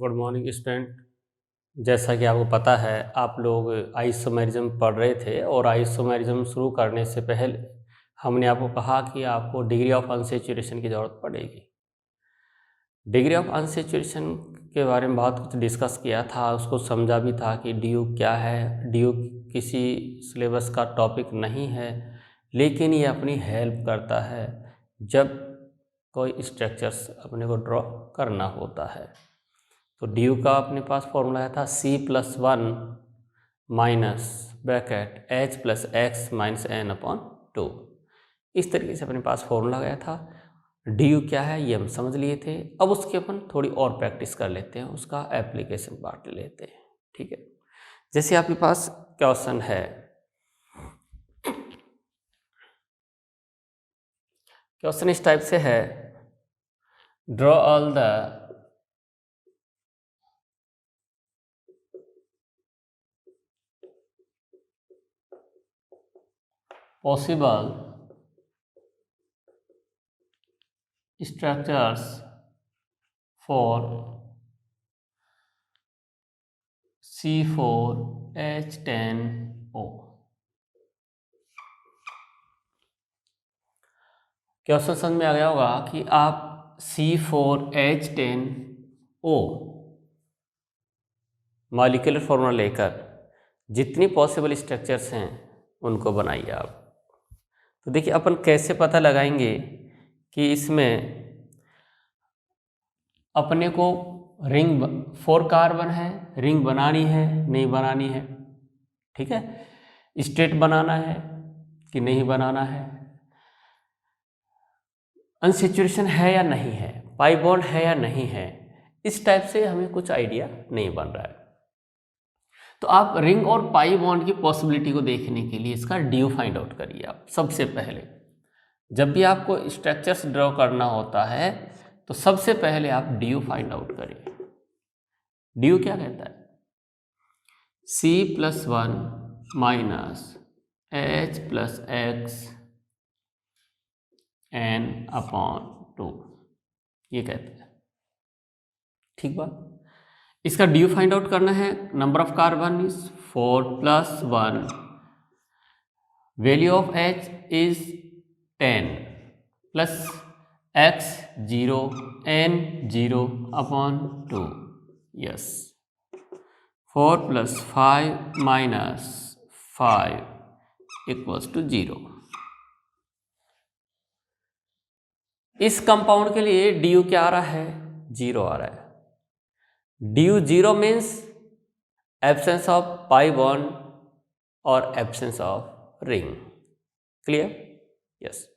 Good morning student. जैसा कि आपको पता है आप लोग आइसोमेरिज्म पढ़ रहे थे और आइसोमेरिज्म शुरू करने से पहले हमने आपको कहा कि आपको डिग्री ऑफ अनसैचुरेशन की ज़रूरत पड़ेगी। डिग्री ऑफ अनसैचुरेशन के बारे में बहुत कुछ डिस्कस किया था, उसको समझा भी था कि डी क्या है। डी किसी सिलेबस का टॉपिक नहीं है, लेकिन ये अपनी हेल्प करता है जब कोई स्ट्रक्चर्स अपने को ड्रॉ करना होता है। तो डी का अपने पास फॉर्मूला आया था C+1 माइनस ब्रैकेट H+X-N/2। इस तरीके से अपने पास फॉर्मूला गया था। डी क्या है ये हम समझ लिए थे। अब उसके अपन थोड़ी और प्रैक्टिस कर लेते हैं, उसका एप्लीकेशन पार्ट लेते हैं। ठीक है, जैसे आपके पास क्वेश्चन है, क्वेश्चन इस टाइप से है, draw all the possible structures for C4H10O। Question समझ में आ गया होगा कि आप C4H10O मॉलिक्यूलर फॉर्मूला लेकर जितनी पॉसिबल स्ट्रक्चर्स हैं उनको बनाइए आप। तो देखिए अपन कैसे पता लगाएंगे कि इसमें अपने को रिंग 4 कार्बन है, रिंग बनानी है नहीं बनानी है। ठीक है, स्ट्रेट बनाना है कि नहीं बनाना है, अनसैचुरेशन है या नहीं है, पाई बॉन्ड है या नहीं है, इस टाइप से हमें कुछ आइडिया नहीं बन रहा है। तो आप रिंग और पाई बॉन्ड की पॉसिबिलिटी को देखने के लिए इसका ड्यू फाइंड आउट करिए। आप सबसे पहले जब भी आपको स्ट्रक्चर्स ड्रॉ करना होता है तो सबसे पहले आप ड्यू फाइंड आउट करिए। ड्यू क्या कहता है? C+1 माइनस H+X/N/2 ये कहते हैं। ठीक बात, इसका ड्यू फाइंड आउट करना है। Number of carbon is 4+1, value of H is 10 plus X 0 N 0/2। Yes, 4 + 5 - 5 = 0। इस कंपाउंड के लिए ड्यू क्या आ रहा है? 0 आ रहा है। DU 0 means absence of pi bond और absence of ring. Clear? Yes.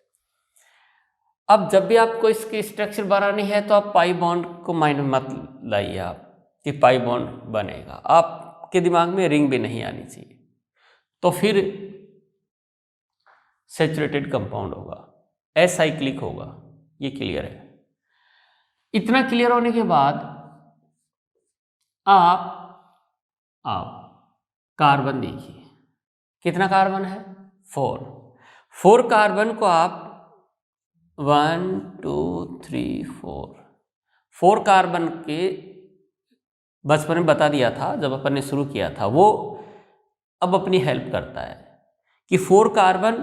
अब जब भी आपको इसकी स्ट्रक्चर बनानी है तो आप पाई बॉन्ड को माइंड में मत लाइए आप कि पाई बॉन्ड बनेगा, आपके दिमाग में रिंग भी नहीं आनी चाहिए। तो फिर सैचुरेटेड कंपाउंड होगा, एसाइक्लिक होगा। ये क्लियर है। इतना क्लियर होने के बाद आप कार्बन देखिए, कितना कार्बन है? 4 कार्बन को आप 1 2 3 4 कार्बन के बचपन में बता दिया था जब अपन ने शुरू किया था, वो अब अपनी हेल्प करता है कि 4 कार्बन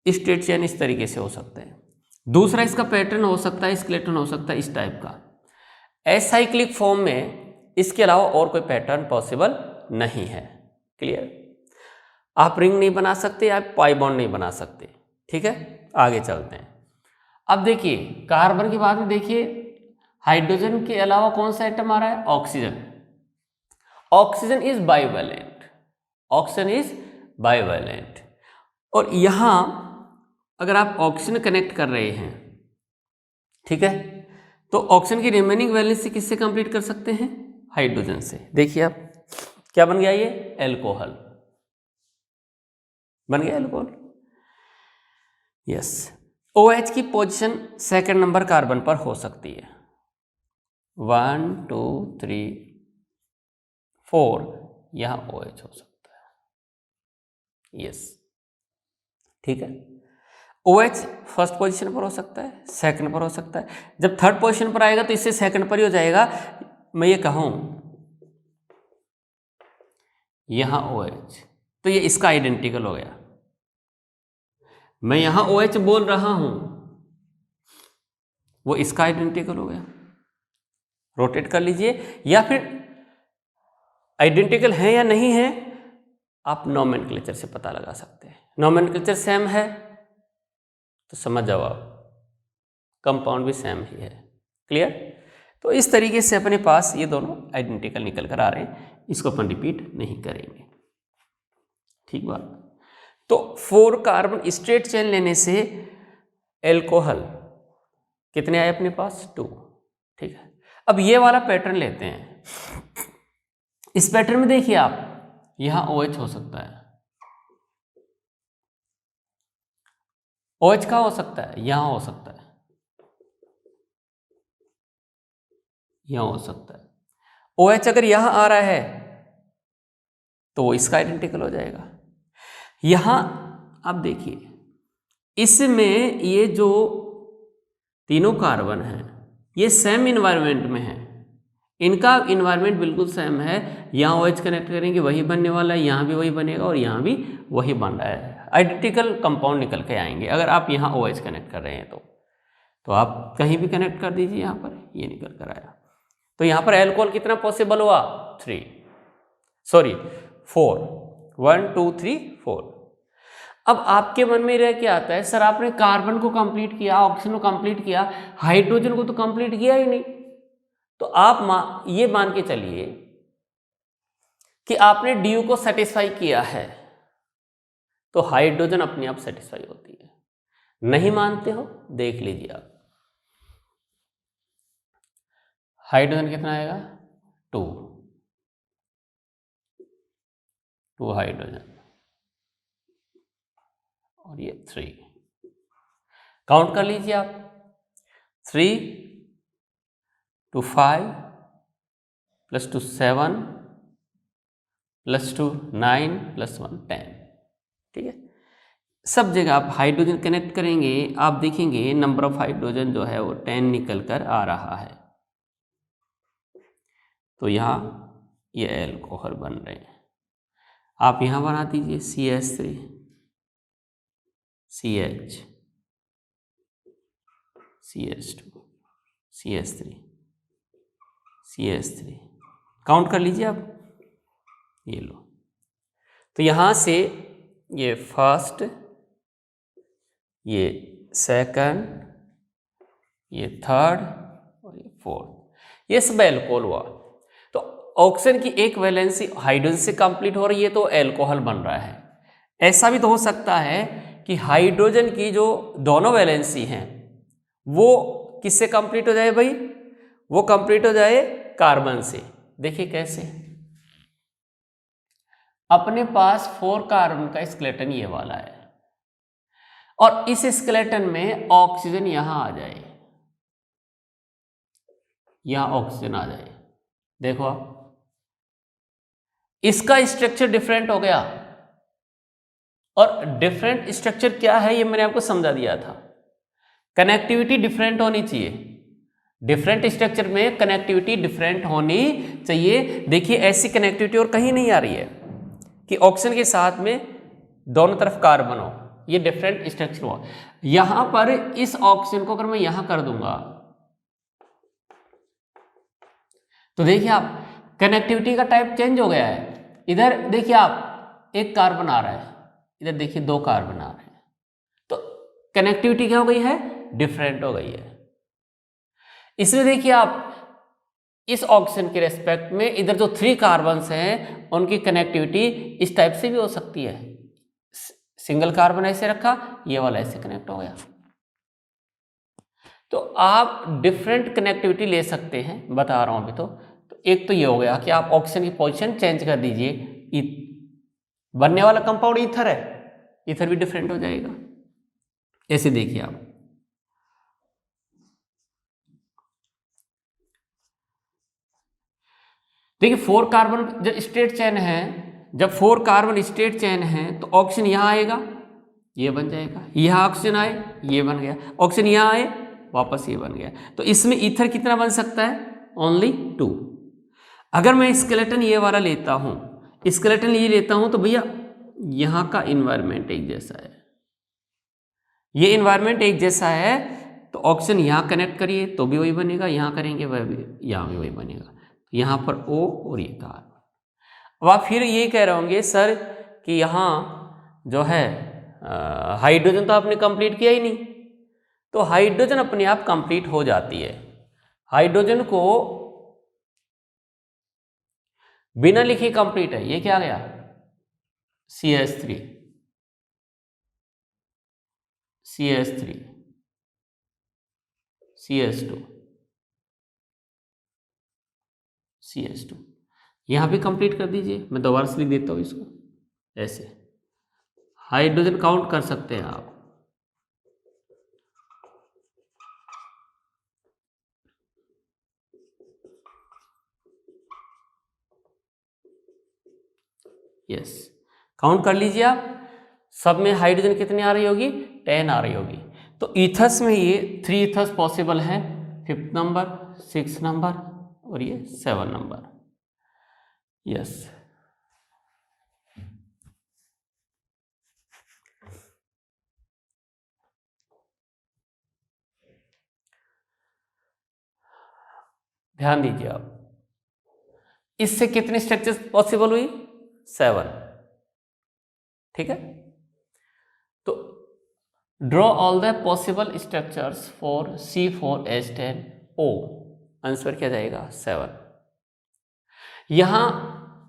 स्ट्रेट चेन इस तरीके से हो सकते हैं। दूसरा इसका पैटर्न हो सकता है, स्केलेटन हो सकता है इस टाइप का। एसाइक्लिक फॉर्म में इसके अलावा और कोई पैटर्न पॉसिबल नहीं है। क्लियर? आप रिंग नहीं बना सकते, आप पाई बॉन्ड नहीं बना सकते। ठीक है, आगे चलते हैं। अब देखिए कार्बन के बाद में देखिए हाइड्रोजन के अलावा कौन सा एटम आ रहा है? Oxygen. Oxygen is bivalent, oxygen is bivalent. और यहां अगर आप ऑक्सीजन कनेक्ट कर रहे हैं, ठीक है, तो ऑक्सीजन की रिमेनिंग वैलेंसी किससे कंप्लीट कर सकते हैं? हाइड्रोजन से। देखिए आप क्या बन गया, ये एल्कोहल बन गया, एल्कोहल। यस, OH की पोजीशन सेकंड नंबर कार्बन पर हो सकती है। 1 2 3 4 यहां OH हो सकता है। यस, ठीक है। OH फर्स्ट पोजीशन पर हो सकता है, सेकंड पर हो सकता है। जब थर्ड पोजीशन पर आएगा तो इससे सेकंड पर ही हो जाएगा, मैं ये कहूँ यहाँ OH, तो ये इसका आइडेंटिकल हो गया। मैं यहाँ OH बोल रहा हूँ, वो इसका आइडेंटिकल हो गया। रोटेट कर लीजिए, या फिर आइडेंटिकल है या नहीं है आप नोमेनक्लेचर से पता लगा सकते हैं। नोमेनक्लेचर सेम है तो समझ जाओ आप, कंपाउंड भी सेम ही है। क्लियर? तो इस तरीके से अपने पास ये दोनों आइडेंटिकल निकल कर आ रहे हैं, इसको अपन रिपीट नहीं करेंगे। ठीक बात। तो 4 कार्बन स्ट्रेट चेन लेने से एल्कोहल कितने आए अपने पास? 2। ठीक है, अब ये वाला पैटर्न लेते हैं। इस पैटर्न में देखिए आप, यहां OH हो सकता है, OH कहां हो सकता है? यहां हो सकता है, यहां हो सकता है। OH अगर यहां आ रहा है तो वो इसका आइडेंटिकल हो जाएगा। यहां आप देखिए, इसमें ये जो तीनों कार्बन हैं ये सेम इन्वायरमेंट में है, इनका इन्वायरमेंट बिल्कुल सेम है। यहाँ OH कनेक्ट करेंगे वही बनने वाला है, यहाँ भी वही बनेगा और यहाँ भी वही बन रहा है। आइडेंटिकल कंपाउंड निकल के आएंगे। अगर आप यहाँ OH कनेक्ट कर रहे हैं तो आप कहीं भी कनेक्ट कर दीजिए, यहाँ पर ये निकल कर आया। तो यहाँ पर एल्कोहल कितना पॉसिबल हुआ? 4। 1 2 3 4। अब आपके मन में रह क्या आता है, सर आपने कार्बन को कंप्लीट किया, ऑक्सीजन को कंप्लीट किया, हाइड्रोजन को तो कंप्लीट किया ही नहीं। तो आप ये मान के चलिए कि आपने DU को सेटिस्फाई किया है, तो हाइड्रोजन अपने आप सेटिस्फाई होती है। नहीं मानते हो, देख लीजिए आप, हाइड्रोजन कितना आएगा? 2 हाइड्रोजन और ये 3। काउंट कर लीजिए आप, 3 2 5 + 2 7 + 2 9 + 1 10। ठीक है, सब जगह आप हाइड्रोजन कनेक्ट करेंगे, आप देखेंगे नंबर ऑफ हाइड्रोजन जो है वो 10 निकल कर आ रहा है। तो यहाँ ये एल्कोहल बन रहे हैं। आप यहाँ बना दीजिए CH3 CH CH2 CH3 CH3। Count कर लीजिए आप, ये लो। तो यहाँ से ये फर्स्ट, ये सेकंड, ये थर्ड और ये फोर्थ, ये सब एल्कोहल हुआ। तो ऑक्सीजन की एक वैलेंसी हाइड्रोजन से कंप्लीट हो रही है तो एल्कोहल बन रहा है। ऐसा भी तो हो सकता है कि हाइड्रोजन की जो दोनों वैलेंसी हैं वो किससे कंप्लीट हो जाए भाई? वो कंप्लीट हो जाए कार्बन से। देखिए कैसे, अपने पास 4 कार्बन का स्केलेटन ये वाला है और इस स्केलेटन में ऑक्सीजन यहां आ जाए, यहां ऑक्सीजन आ जाए। देखो आप, इसका स्ट्रक्चर डिफरेंट हो गया। और डिफरेंट स्ट्रक्चर क्या है ये मैंने आपको समझा दिया था। कनेक्टिविटी डिफरेंट होनी चाहिए, डिफरेंट स्ट्रक्चर में कनेक्टिविटी डिफरेंट होनी चाहिए। देखिए ऐसी कनेक्टिविटी और कहीं नहीं आ रही है कि ऑक्सीजन के साथ में दोनों तरफ कार्बन हो, ये डिफरेंट स्ट्रक्चर हुआ। यहां पर इस ऑक्सीजन को अगर मैं यहां कर दूंगा तो देखिए आप कनेक्टिविटी का टाइप चेंज हो गया है। इधर देखिए आप एक कार्बन आ रहा है, इधर देखिए 2 कार्बन आ रहे हैं, तो कनेक्टिविटी क्या हो गई है? डिफरेंट हो गई है। इसमें देखिए आप इस ऑक्सीजन के रेस्पेक्ट में इधर जो 3 कार्बन्स हैं उनकी कनेक्टिविटी इस टाइप से भी हो सकती है। सिंगल कार्बन ऐसे रखा, ये वाला ऐसे कनेक्ट हो गया। तो आप डिफरेंट कनेक्टिविटी ले सकते हैं, बता रहा हूं अभी। तो एक तो ये हो गया कि आप ऑक्सीजन की पोजीशन चेंज कर दीजिए। बनने वाला कंपाउंड ईथर है, ईथर भी डिफरेंट हो जाएगा। ऐसे देखिए आप, देखिए 4 कार्बन जब स्ट्रेट चेन है, जब 4 कार्बन स्ट्रेट चेन है तो ऑक्सीजन यहां आएगा, ये बन जाएगा। यहां ऑक्सीजन आए, ये बन गया। ऑक्सीजन यहां आए, वापस ये बन गया। तो इसमें ईथर कितना बन सकता है? ओनली 2। अगर मैं स्केलेटन ये वाला लेता हूँ, स्केलेटन ये लेता हूँ, तो भैया यहाँ का इन्वायरमेंट एक जैसा है, ये इन्वायरमेंट एक जैसा है, तो ऑक्सीजन यहाँ कनेक्ट करिए तो भी वही बनेगा, यहाँ करेंगे वह भी, यहाँ भी वही बनेगा। यहाँ पर O और ये कार्बन। अब आप फिर ये कह रहे होंगे सर कि यहाँ जो है हाइड्रोजन तो आपने कंप्लीट किया ही नहीं। तो हाइड्रोजन अपने आप कंप्लीट हो जाती है। हाइड्रोजन को बिना लिखे कंप्लीट है। ये क्या गया, CH3, CH3, CH2, CH2, यहाँ भी कंप्लीट कर दीजिए। मैं दोबारा से लिख देता हूँ इसको ऐसे। हाइड्रोजन काउंट कर सकते हैं आप, यस, काउंट कर लीजिए आप। सब में हाइड्रोजन कितनी आ रही होगी, 10 आ रही होगी। तो ईथस में ये 3 ईथस पॉसिबल है, 5th नंबर, 6th नंबर और ये 7 नंबर। यस, ध्यान दीजिए आप, इससे कितनी स्ट्रक्चर्स पॉसिबल हुई, 7। ठीक है, तो draw all the possible structures for C4H10O। Answer क्या जाएगा, 7। यहां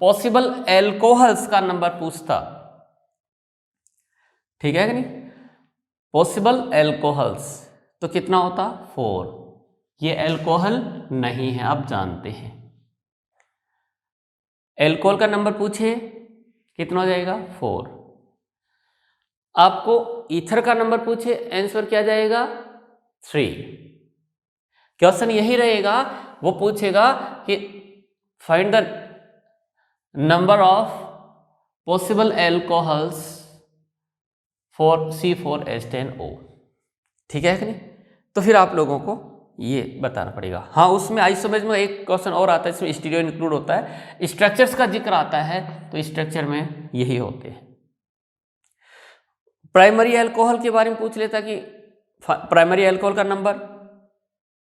पॉसिबल एल्कोहल्स का नंबर पूछता, ठीक है कि नहीं, पॉसिबल एल्कोहल्स तो कितना होता, 4। ये एल्कोहल नहीं है, आप जानते हैं। एल्कोहल का नंबर पूछे कितना हो जाएगा, 4। आपको ईथर का नंबर पूछे, आंसर क्या जाएगा, 3। क्वेश्चन यही रहेगा, वो पूछेगा कि find the number of possible alcohols for C4H10O। ठीक है कि नहीं, तो फिर आप लोगों को ये बताना पड़ेगा। हाँ, उसमें आइसोमेरिज्म में एक क्वेश्चन और आता है, इसमें स्टीरियो इंक्लूड होता है, स्ट्रक्चर्स का जिक्र आता है, तो स्ट्रक्चर में यही होते हैं। प्राइमरी अल्कोहल के बारे में पूछ लेता कि प्राइमरी अल्कोहल का नंबर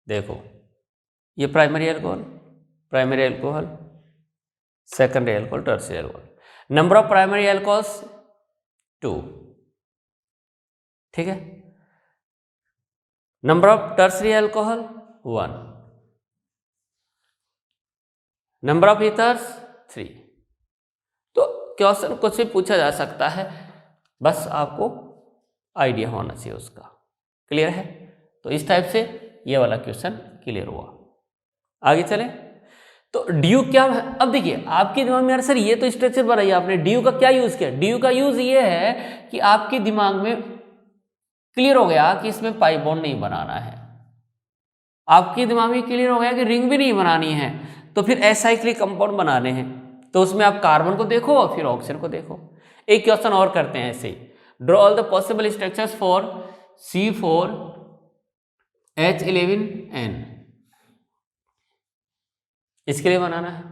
देखो, ये primary alcohol, secondary alcohol, tertiary alcohol. Number of primary alcohols 2, ठीक है। Number of tertiary alcohol 1, number of ethers 3। तो क्वेश्चन कुछ भी पूछा जा सकता है, बस आपको आइडिया होना चाहिए उसका। क्लियर है, तो इस टाइप से ये वाला क्वेश्चन क्लियर हुआ। आगे चलें, तो ड्यू क्या है। अब देखिए आपके दिमाग में, यार सर ये तो स्ट्रक्चर बनाई आपने, ड्यू का क्या यूज किया। ड्यू का यूज ये है कि आपके दिमाग में क्लियर हो गया कि इसमें पाई बॉन्ड नहीं बनाना है, आपके दिमाग में क्लियर हो गया कि रिंग भी नहीं बनानी है, तो फिर एसाइक्लिक कंपाउंड बनाने हैं। तो उसमें आप कार्बन को देखो और फिर ऑक्सीजन को देखो। एक क्वेश्चन और करते हैं ऐसे ही, draw all the possible structures for C4H11N। इसके लिए बनाना है।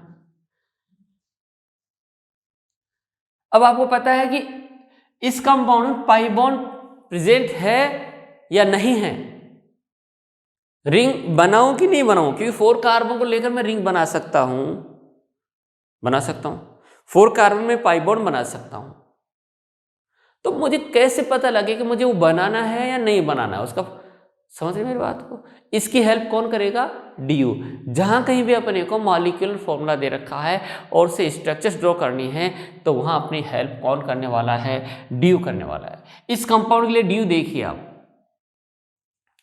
अब आपको पता है कि इस कंपाउंड में पाई बॉन्ड प्रेजेंट है या नहीं है, रिंग बनाऊं कि नहीं बनाऊं, क्योंकि 4 कार्बन को लेकर मैं रिंग बना सकता हूं, 4 कार्बन में पाई बॉन्ड बना सकता हूं। तो मुझे कैसे पता लगे कि मुझे वो बनाना है या नहीं बनाना है, उसका समझ रहे मेरी बात को। इसकी हेल्प कौन करेगा, DU। जहां कहीं भी अपने को मॉलिक्यूलर फॉर्मूला दे रखा है और से स्ट्रक्चर्स ड्रॉ करनी है, तो वहां अपनी हेल्प कौन करने वाला है, DU करने वाला है। इस कंपाउंड के लिए DU देखिए आप,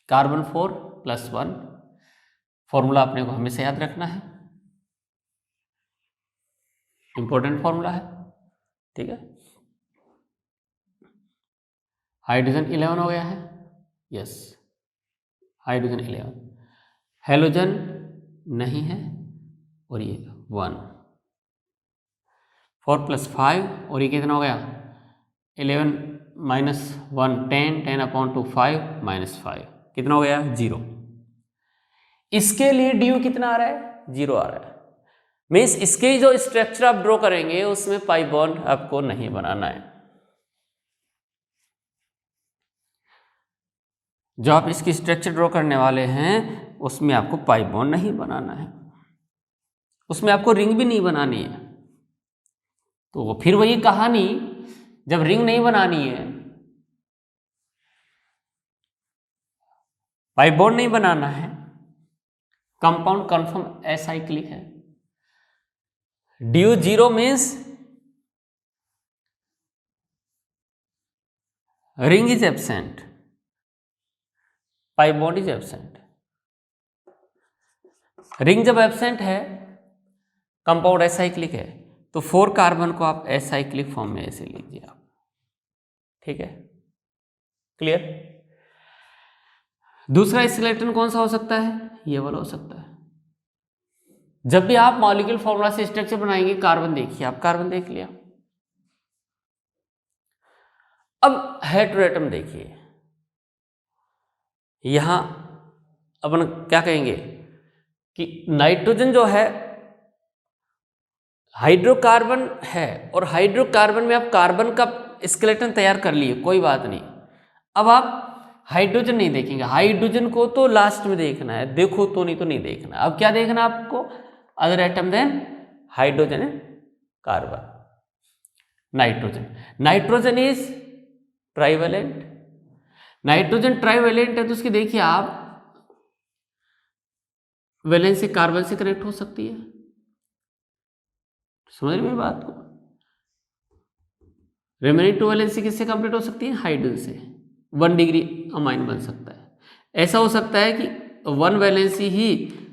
कार्बन 4+1, फॉर्मूला अपने को हमेशा याद रखना है, इंपॉर्टेंट फॉर्मूला है, ठीक है। हाइड्रोजन 11 हो गया है, यस, हाइड्रोजन 11, हेलोजन नहीं है, और ये 1, 4+5, और ये कितना हो गया, 11 - 1 10, 10/2 5 - 5, कितना हो गया, 0। इसके लिए DU कितना आ रहा है, 0 आ रहा है। मीन्स इसके जो स्ट्रक्चर आप ड्रॉ करेंगे उसमें पाई बॉन्ड आपको नहीं बनाना है। जो आप इसकी स्ट्रक्चर ड्रॉ करने वाले हैं उसमें आपको पाई बॉन्ड नहीं बनाना है, उसमें आपको रिंग भी नहीं बनानी है। तो फिर वही कहानी, जब रिंग नहीं बनानी है, पाई बॉन्ड नहीं बनाना है, कंपाउंड कन्फर्म एसाइक्लिक है, due zero means ring is absent, pi bond is absent. Ring जब एब्सेंट है, कंपाउंड एसाइक्लिक है, तो 4 कार्बन को आप एसाइक्लिक फॉर्म में ऐसे लीजिए आप, ठीक है, क्लियर। दूसरा स्केलेटन कौन सा हो सकता है? ये वाला हो सकता है। जब भी आप मॉलिक्यूल फॉर्मूला से स्ट्रक्चर बनाएंगे, कार्बन देखिए आप, कार्बन देख लिया। अब हेटेरोएटम देखिए, यहां अपन क्या कहेंगे कि नाइट्रोजन जो है हाइड्रोकार्बन है, और हाइड्रोकार्बन में आप कार्बन का स्केलेटन तैयार कर लिए, कोई बात नहीं। अब आप हाइड्रोजन नहीं देखेंगे, हाइड्रोजन को तो लास्ट में देखना है, देखो तो नहीं तो नहीं देखना। अब क्या देखना आपको? Other atom than hydrogen and carbon. Nitrogen, nitrogen is trivalent, nitrogen trivalent है तो उसकी देखिए आप वैलेंसी कार्बन से कनेक्ट हो सकती है, समझ रहे मेरी बात को? रिमेनिंग 2 वैलेंसी किससे कंप्लीट हो सकती है? हाइड्रोजन से। 1 डिग्री अमाइन बन सकता है। ऐसा हो सकता है कि 1 वैलेंसी ही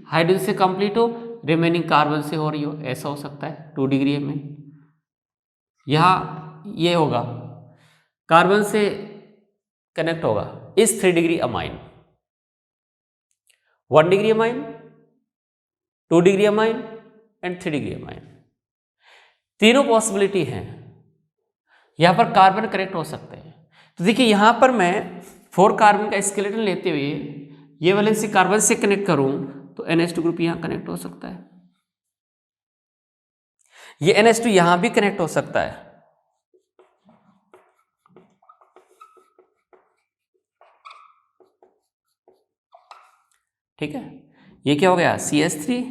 हाइड्रोजन से कंप्लीट हो, रिमेनिंग कार्बन से हो रही हो, ऐसा हो सकता है 2 डिग्री अमाइन। यहाँ ये होगा कार्बन से कनेक्ट होगा इस 3 degree amine, 1 degree amine, 2 degree amine and 3 degree amine. तीनों पॉसिबिलिटी हैं, यहां पर कार्बन कनेक्ट हो सकते हैं। तो देखिए यहां पर मैं 4 कार्बन का स्केलेटन लेते हुए ये वैलेंसी कार्बन से कनेक्ट करूं तो NH2 ग्रुप यहां कनेक्ट हो सकता है, ये NH2 यहां भी कनेक्ट हो सकता है। ठीक है, ये क्या हो गया? CH3,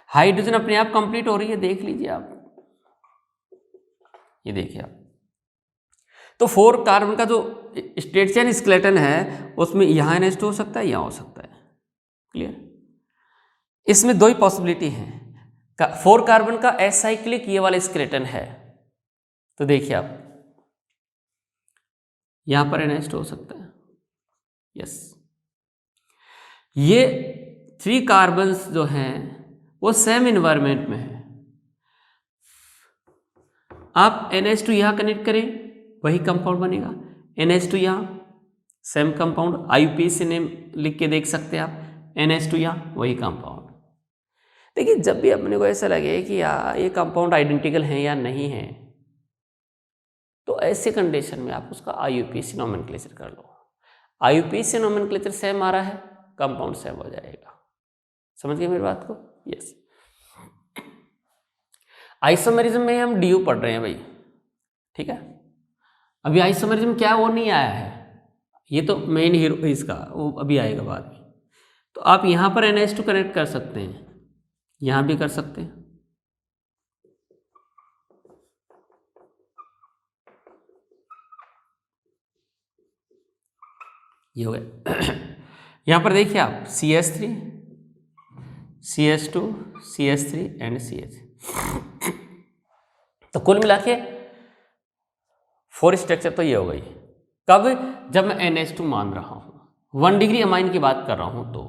हाइड्रोजन अपने आप कंप्लीट हो रही है, देख लीजिए आप, ये देखिए आप। तो 4 कार्बन का जो स्ट्रेट चेन स्केलेटन है उसमें यहां NH2 हो सकता है, यहां हो सकता है, क्लियर। इसमें 2 ही पॉसिबिलिटी हैं, 4 कार्बन का एसाइक्लिक ये वाला स्केलेटन है, तो देखिए आप यहां पर NH2 हो सकता है, यस। ये 3 कार्बन जो हैं वो सेम इन्वायरमेंट में है, आप NH2 यहां कनेक्ट करें वही कंपाउंड बनेगा, NH2 यहाँ सेम कंपाउंड, IUPAC नेम लिख के देख सकते हैं आप, NH2 यहाँ वही कंपाउंड। देखिए जब भी अपने को ऐसा लगे कि यार ये कंपाउंड आइडेंटिकल हैं या नहीं है, तो ऐसे कंडीशन में आप उसका IUPAC नोमेनक्लेचर कर लो। IUPAC नोमेनक्लेचर सेम आ रहा है, कंपाउंड सेम हो जाएगा, समझ गए मेरी बात को? यस। आइसोमेरिज्म में हम DU पढ़ रहे हैं भाई, ठीक है। अभी आइसोमेरिज्म क्या वो नहीं आया है, ये तो मेन हीरो इसका, वो अभी आएगा बाद में। तो आप यहाँ पर NH2 कनेक्ट कर सकते हैं, यहाँ भी कर सकते हैं, ये हो गया। यहाँ पर देखिए आप CH3, CH2, CH3 and CH। तो कुल मिला के 4 स्ट्रक्चर तो ये हो गई। कब? जब मैं NH2 मान रहा हूं, 1 डिग्री अमाइन की बात कर रहा हूं तो।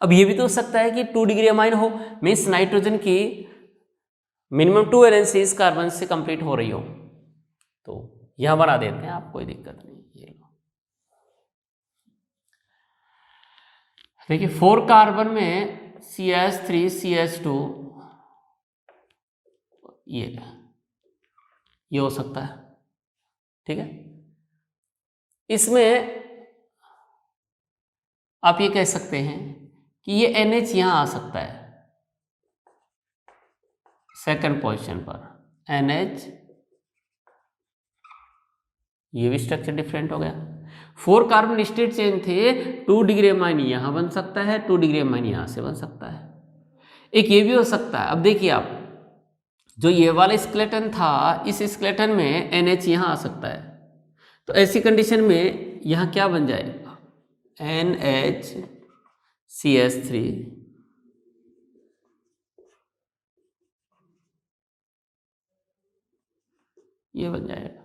अब ये भी तो हो सकता है कि 2 डिग्री अमाइन हो, मीन्स नाइट्रोजन की मिनिमम 2 वैलेंसीज कार्बन से कंप्लीट हो रही हो, तो यहां बना देते हैं आप, कोई दिक्कत नहीं। ये लो देखिए 4 कार्बन में CH3, CH2 ये हो सकता है, ठीक है। इसमें आप ये कह सकते हैं कि ये NH यहां आ सकता है, सेकंड पोजीशन पर NH, ये भी स्ट्रक्चर डिफरेंट हो गया। 4 कार्बन स्टेट चेन थे, 2 डिग्री अमाइन यहाँ बन सकता है, 2 डिग्री अमाइन यहाँ से बन सकता है। एक ये भी हो सकता है। अब देखिए आप, जो ये वाला स्केलेटन था, इस स्केलेटन में NH यहाँ आ सकता है, तो ऐसी कंडीशन में यहाँ क्या बन जाएगा, NHCH3 ये बन जाएगा।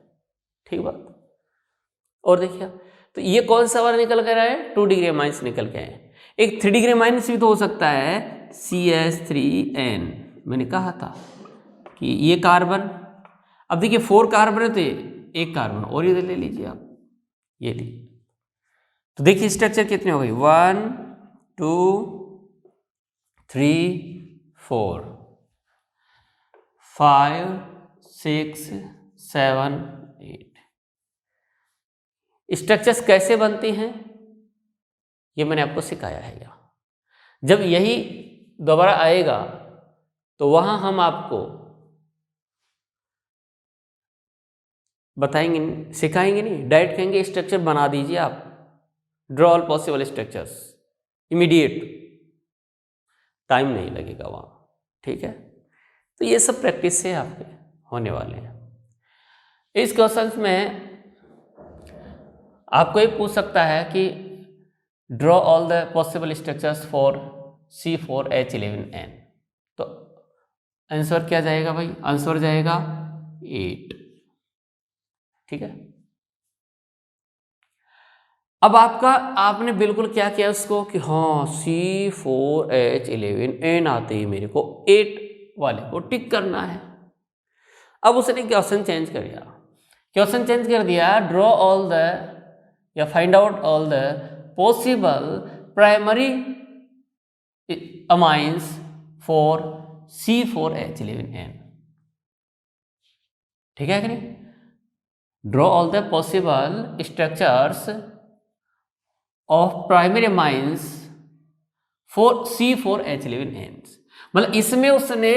ठीक बात। और देखिए, तो ये कौन सा वाला निकल कर आया, 2 डिग्री माइनस निकल के आए। एक 3 डिग्री माइनस भी तो हो सकता है, CH3N। मैंने कहा था कि ये कार्बन, अब देखिए 4 कार्बन थे, एक कार्बन और इधर ले लीजिए आप, ये ली, तो देखिए स्ट्रक्चर कितने हो गई, 1 2 3 4 5 6 7 8। स्ट्रक्चर्स कैसे बनती हैं ये मैंने आपको सिखाया है। यहाँ जब यही दोबारा आएगा तो वहां हम आपको बताएंगे, सिखाएंगे नहीं, डायरेक्ट कहेंगे स्ट्रक्चर बना दीजिए आप, draw all possible structures immediate, time नहीं लगेगा वहाँ। ठीक है, तो ये सब प्रैक्टिस से आपके होने वाले हैं। इस क्वेश्चन में आपको ये पूछ सकता है कि draw all the possible structures for C4H11N, तो आंसर क्या जाएगा भाई, आंसर जाएगा 8। ठीक है, अब आपने बिल्कुल क्या किया उसको कि हाँ C4H11N आते ही मेरे को 8 वाले को टिक करना है। अब उसने क्वेश्चन चेंज कर दिया, ड्रॉ ऑल द या find out all the possible primary amines for C4H11N। ठीक है कि नहीं, draw all the possible structures of primary amines for C4H11N। मतलब इसमें उसने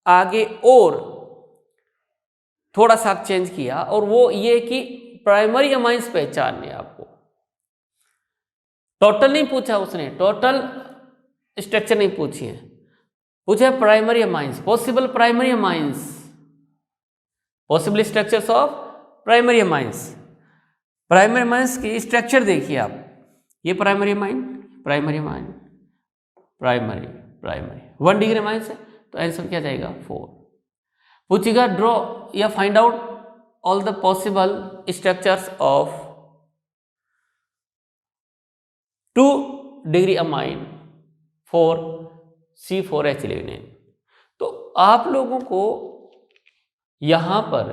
आगे और थोड़ा सा चेंज किया, और वो ये कि प्राइमरी अमाइंस पहचानने, आपको टोटल नहीं पूछा उसने, टोटल स्ट्रक्चर नहीं पूछी है, पूछा primary amines, possible primary amines, possible structures of primary amines. Primary amines की स्ट्रक्चर देखिए आप, ये primary amine, primary 1 degree amines है, तो आंसर क्या जाएगा 4। पूछेगा ड्रॉ या find out all the possible structures of 2 degree amine for C4H11N। तो आप लोगों को यहां पर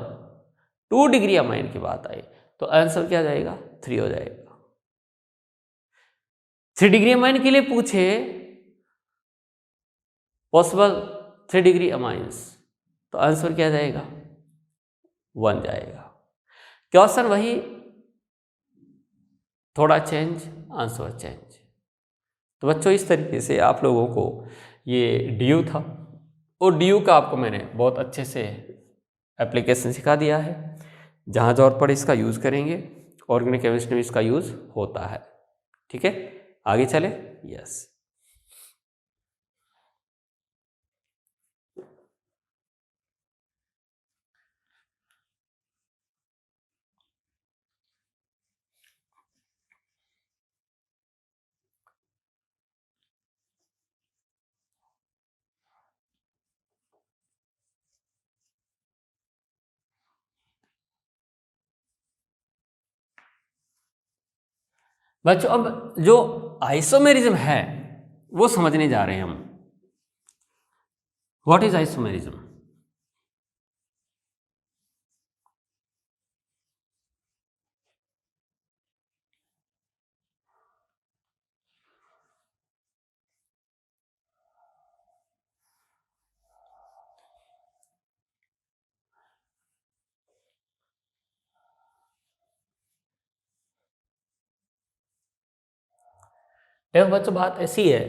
2 डिग्री अमाइन की बात आई, तो आंसर क्या जाएगा 3 हो जाएगा। 3 डिग्री अमाइन के लिए पूछे पॉसिबल 3 डिग्री अमाइंस, तो आंसर क्या जाएगा 1 जाएगा। क्वेश्चन वही, थोड़ा चेंज, आंसर चेंज। तो बच्चों इस तरीके से आप लोगों को ये DU था, और DU का आपको मैंने बहुत अच्छे से एप्लीकेशन सिखा दिया है, जहाँ जरूरत पड़े इसका यूज़ करेंगे, ऑर्गेनिक केमिस्ट्री में इसका यूज़ होता है। ठीक है, आगे चले। यस, बच्चों अब जो आइसोमेरिज्म है वो समझने जा रहे हैं हम। What is isomerism? देखो बच्चों, बात ऐसी है,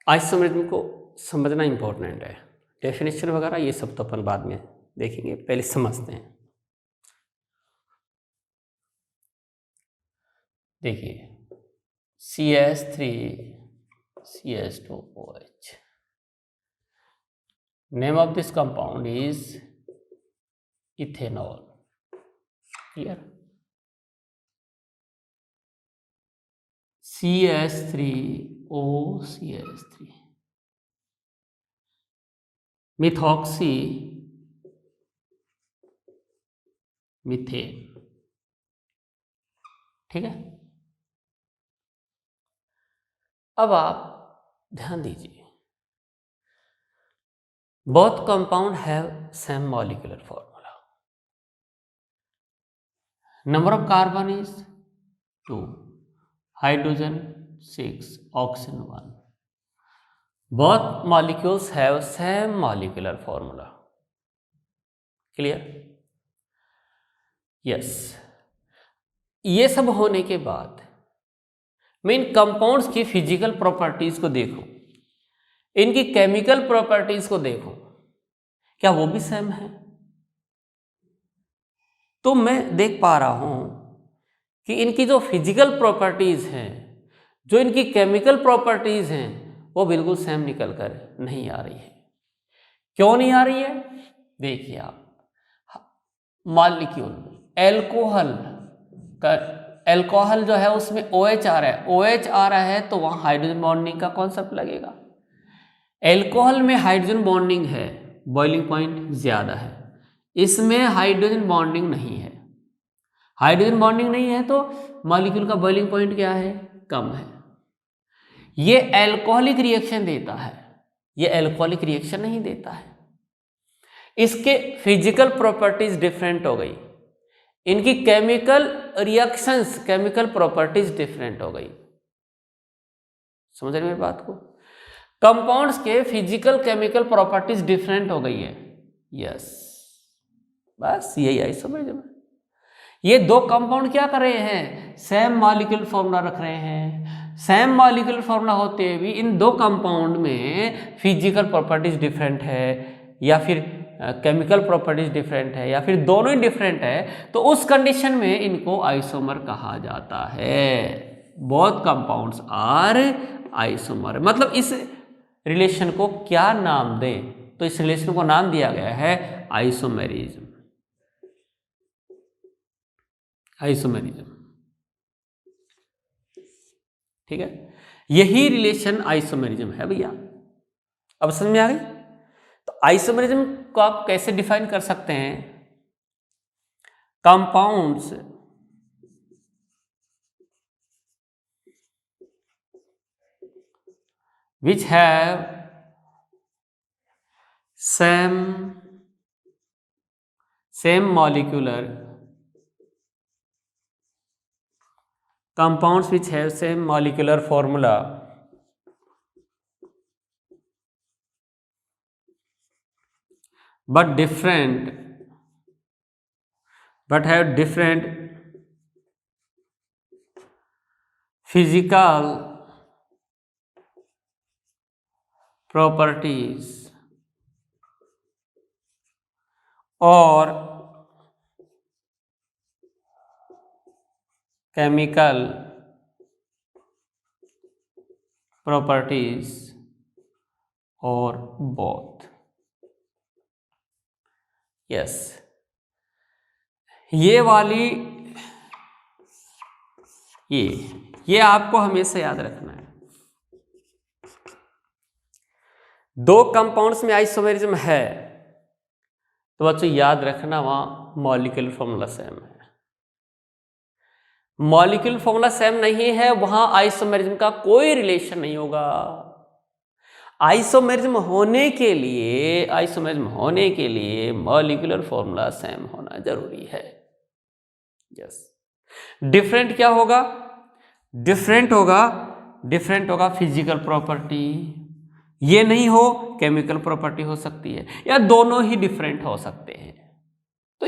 आइसोमेरिज्म को समझना इंपॉर्टेंट है। डेफिनेशन वगैरह ये सब तो अपन बाद में देखेंगे, पहले समझते हैं। देखिए CH3CH2OH, name of this compound is ethanol. Clear? CH3OCH3, methoxy methane. ठीक है, अब आप ध्यान दीजिए, both compound have same molecular formula. Number of carbon is 2, hydrogen 6, oxygen 1। Both molecules have same molecular formula. Clear? Yes. ये सब होने के बाद मैं इन कंपाउंड्स की फिजिकल प्रॉपर्टीज को देखूं, इनकी केमिकल प्रॉपर्टीज को देखूं, क्या वो भी सेम है? तो मैं देख पा रहा हूं कि इनकी जो फिजिकल प्रॉपर्टीज हैं, जो इनकी केमिकल प्रॉपर्टीज हैं, वो बिल्कुल सेम निकल कर नहीं आ रही है। क्यों नहीं आ रही है? देखिए आप, मॉलिक्यूल एल्कोहल का, एल्कोहल जो है उसमें OH आ रहा है, OH आ रहा है तो वहां हाइड्रोजन बॉन्डिंग का कॉन्सेप्ट लगेगा। एल्कोहल में हाइड्रोजन बॉन्डिंग है, बॉइलिंग पॉइंट ज्यादा है, इसमें हाइड्रोजन बॉन्डिंग नहीं है। हाइड्रोजन बॉन्डिंग नहीं है तो मॉलिक्यूल का बॉइलिंग पॉइंट क्या है? कम है। ये एल्कोहलिक रिएक्शन देता है, ये एल्कोहलिक रिएक्शन नहीं देता है। इसके फिजिकल प्रॉपर्टीज डिफरेंट हो गई, इनकी chemical reactions, chemical properties different हो गई। समझ रहे मेरी बात को? कंपाउंड्स के फिजिकल केमिकल प्रॉपर्टीज डिफरेंट हो गई है। यस, बस यही आइसोमेरिज्म है। ये दो कंपाउंड क्या कर रहे हैं? सेम मॉलिक्यूलर फॉर्मूला रख रहे हैं। सेम मॉलिक्यूलर फॉर्मूला होते हुए भी इन दो कंपाउंड में फिजिकल प्रॉपर्टीज डिफरेंट है, या फिर केमिकल प्रॉपर्टीज डिफरेंट है, या फिर दोनों ही डिफरेंट है, तो उस कंडीशन में इनको आइसोमर कहा जाता है। Both compounds are isomer. मतलब इस रिलेशन को क्या नाम दें? तो इस रिलेशन को नाम दिया गया है आइसोमेरिज्म। आइसोमेरिज्म, ठीक है, यही रिलेशन आइसोमेरिज्म है भैया। अब समझ में आ गई? तो आइसोमेरिज्म को आप कैसे डिफाइन कर सकते हैं? Compounds which have same molecular, compounds which have same molecular formula but have different physical properties और chemical properties और both। यस, ये वाली ये आपको हमेशा याद रखना है। दो कंपाउंड्स में आइसोमेरिज्म है तो बच्चों याद रखना वहां मॉलिक्यूलर फॉर्मूला सेम है। मॉलिक्यूलर फॉर्मूला सेम नहीं है, वहां आइसोमेरिज्म का कोई रिलेशन नहीं होगा। आइसोमेरिज्म होने के लिए मॉलिक्यूलर फॉर्मूला सेम होना जरूरी है। यस, डिफरेंट क्या होगा? डिफरेंट होगा फिजिकल प्रॉपर्टी, ये नहीं हो केमिकल प्रॉपर्टी हो सकती है, या दोनों ही डिफरेंट हो सकते हैं। तो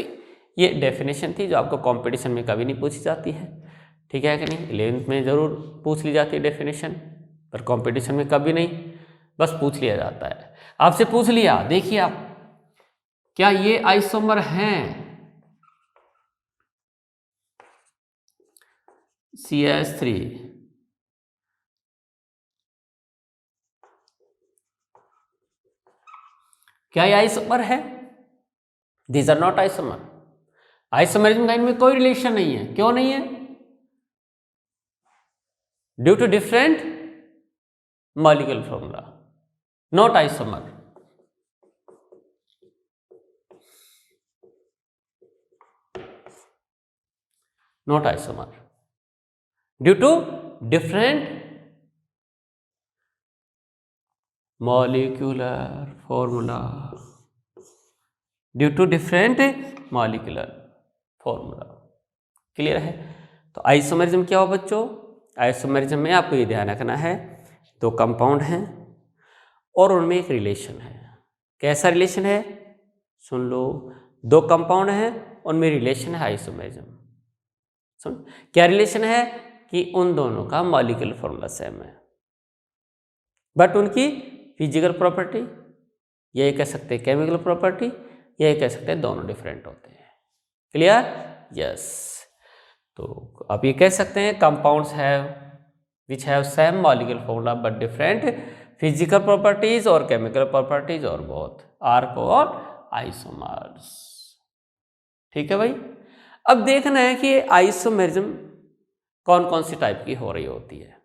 ये डेफिनेशन थी जो आपको कंपटीशन में कभी नहीं पूछी जाती है, ठीक है कि नहीं? 11th में जरूर पूछ ली जाती है डेफिनेशन, पर कंपटीशन में कभी नहीं। बस पूछ लिया जाता है। आपसे पूछ लिया, देखिए आप, क्या ये आइसोमर हैं? CH3 क्या ये आइसोमर है? These are not isomer. Isomerism का इनमें कोई रिलेशन नहीं है। क्यों नहीं है? Due to different molecular formula, not isomer. Not isomer due to different molecular formula, due to different molecular formula. Clear है? तो आइसोमरिज्म क्या हो बच्चों? आइसोमरिज्म में आपको ये ध्यान रखना है, दो कंपाउंड हैं और उनमें एक रिलेशन है। कैसा रिलेशन है? सुन लो, दो कंपाउंड हैं, उनमें रिलेशन है आइसोमरिज्म। सुन, क्या रिलेशन है? कि उन दोनों का मॉलिक्यूलर फॉर्मूला सेम है, बट उनकी फिजिकल प्रॉपर्टी, ये कह सकते हैं केमिकल प्रॉपर्टी, ये कह सकते हैं दोनों डिफरेंट होते हैं। क्लियर? यस। तो आप ये कह सकते हैं compounds have which have same molecular formula but different physical properties और केमिकल प्रॉपर्टीज और बोथ आर कॉल्ड आइसोमर्स। ठीक है भाई? अब देखना है कि आइसोमरिज्म कौन कौन सी टाइप की हो रही होती है।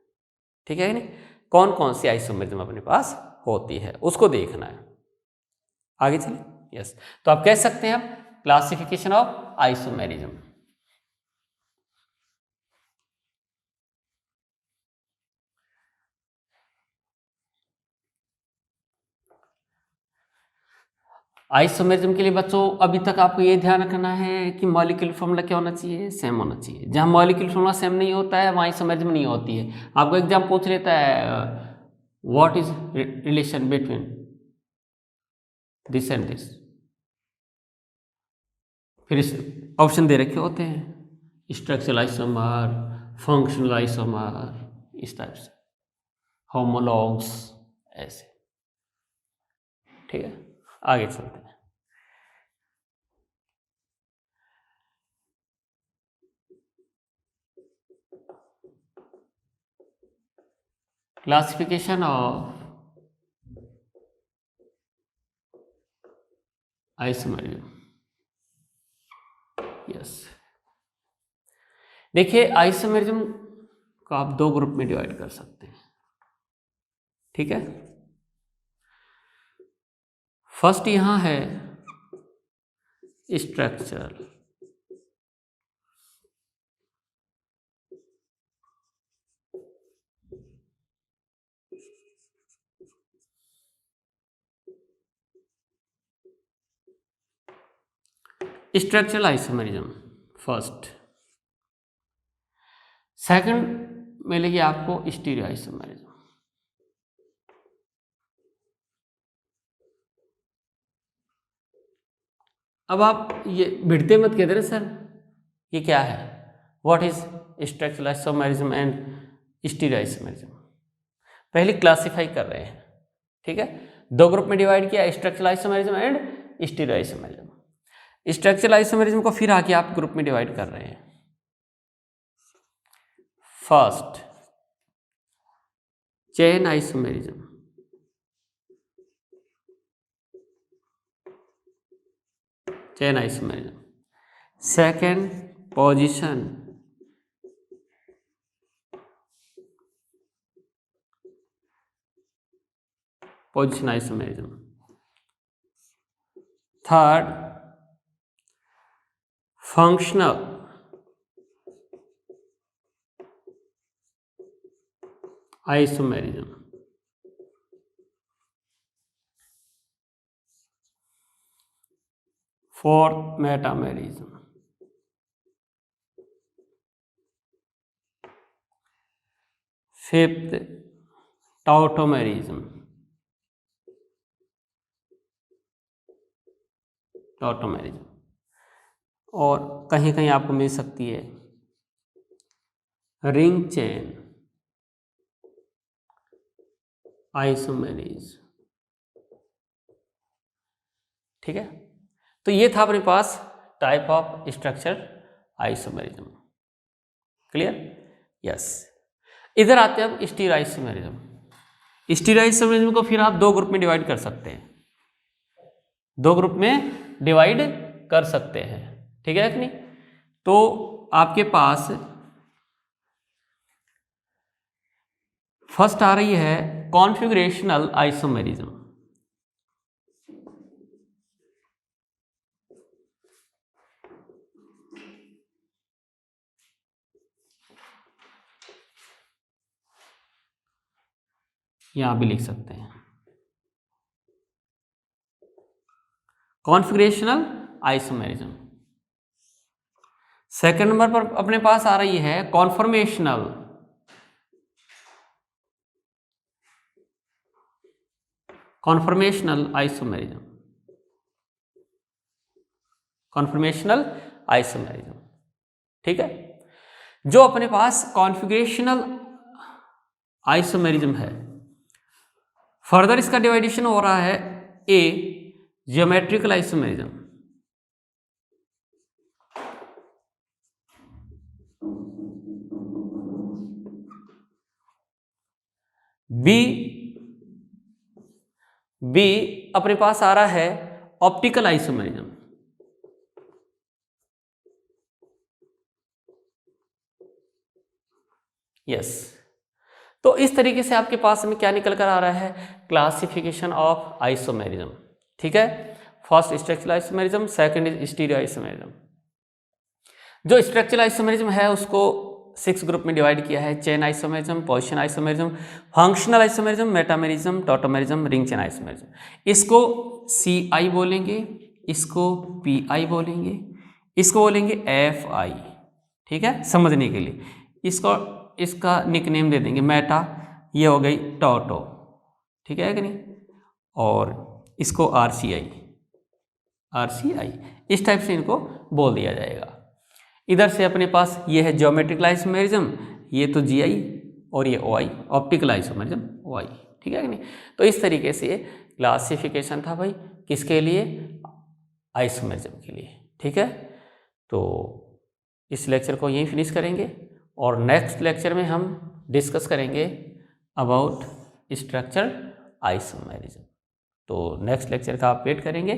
ठीक है नहीं? कौन कौन सी आइसोमरिज्म अपने पास होती है उसको देखना है। आगे चलिए। यस, तो आप कह सकते हैं अब क्लासिफिकेशन ऑफ आइसोमेरिज्म। आइसोमेरिज्म के लिए बच्चों अभी तक आपको ये ध्यान रखना है कि मॉलिक्यूलर फॉर्मूला क्या होना चाहिए? सेम होना चाहिए। जहां मॉलिक्यूलर फॉर्मूला सेम नहीं होता है वहां आइसोमेरिज्म नहीं होती है। आपको एग्जाम पूछ लेता है what is relation between this and this, फिर इस ऑप्शन दे रखे होते हैं स्ट्रक्चरल आइसोमर, फंक्शनल आइसोमर, इस टाइप से, होमोलॉग्स, ऐसे। ठीक है, आगे चलते हैं। Classification of isomerism. यस, देखिए आइसोमेरिज्म को आप दो ग्रुप में डिवाइड कर सकते हैं। ठीक है, फर्स्ट यहां है structural, structural isomerism first. Second मिलेगी आपको स्टीरियो आइसोमेरिज्म। अब आप ये भिड़ते मत कहते ना सर ये क्या है, what is structural isomerism and stereo isomerism. पहले क्लासिफाई कर रहे हैं। ठीक है, दो ग्रुप में डिवाइड किया, structural isomerism and stereo isomerism. Structural isomerism को फिर आके आप ग्रुप में डिवाइड कर रहे हैं। First chain isomerism, chain isomerism. Second position position isomerism. Third functional isomerism. Fourth metamerism. Fifth tautomerism, tautomerism. और कहीं कहीं आपको मिल सकती है रिंग चेन आइसोमेरिज। ठीक है, तो ये था अपने पास type of structure isomerism. Clear? Yes. इधर आते हैं अब स्टीरियोआइसोमेरिज्म। स्टीरियोआइसोमेरिज्म को फिर आप दो ग्रुप में डिवाइड कर सकते हैं, दो ग्रुप में डिवाइड कर सकते हैं। ठीक है कि नहीं? तो आपके पास फर्स्ट आ रही है कॉन्फिगरेशनल आइसोमेरिज्म। यहां भी लिख सकते हैं कॉन्फिगरेशनल आइसोमेरिज्म। सेकंड नंबर पर अपने पास आ रही है कॉन्फॉर्मेशनल आइसोमेरिज्म। Conformational isomerism. ठीक है, जो अपने पास कॉन्फिगरेशनल आइसोमेरिज्म है, फर्दर इसका डिवाइडेशन हो रहा है ए ज्योमेट्रिकल आइसोमेरिज्म, बी अपने पास आ रहा है ऑप्टिकल आइसोमेरिज्म। यस। तो इस तरीके से आपके पास में क्या निकल कर आ रहा है, क्लासिफिकेशन ऑफ आइसोमेरिज्म। ठीक है, first structural isomerism, second is stereo isomerism. जो स्ट्रक्चरल आइसोमेरिज्म है उसको 6 ग्रुप में डिवाइड किया है, chain isomerism, position isomerism, functional isomerism, metamerism, tautomerism, ring chain isomerism. इसको CI बोलेंगे, इसको PI बोलेंगे, इसको बोलेंगे FI। ठीक है, समझने के लिए इसको इसका निकनेम दे देंगे मेटा, ये हो गई टॉटो। ठीक है कि नहीं? और इसको RCI इस टाइप से इनको बोल दिया जाएगा। इधर से अपने पास ये है ज्योमेट्रिकल आइसोमेरिज्म, ये तो GI, और ये OI ऑप्टिकल आइसोमेरिज्म OI। ठीक है कि नहीं? तो इस तरीके से क्लासिफिकेशन था भाई, किसके लिए? आइसोमेरिज्म के लिए। ठीक है, तो इस लेक्चर को यहीं फिनिश करेंगे और नेक्स्ट लेक्चर में हम डिस्कस करेंगे अबाउट स्ट्रक्चर आइसोमेरिज्म। तो नेक्स्ट लेक्चर का आप वेट करेंगे।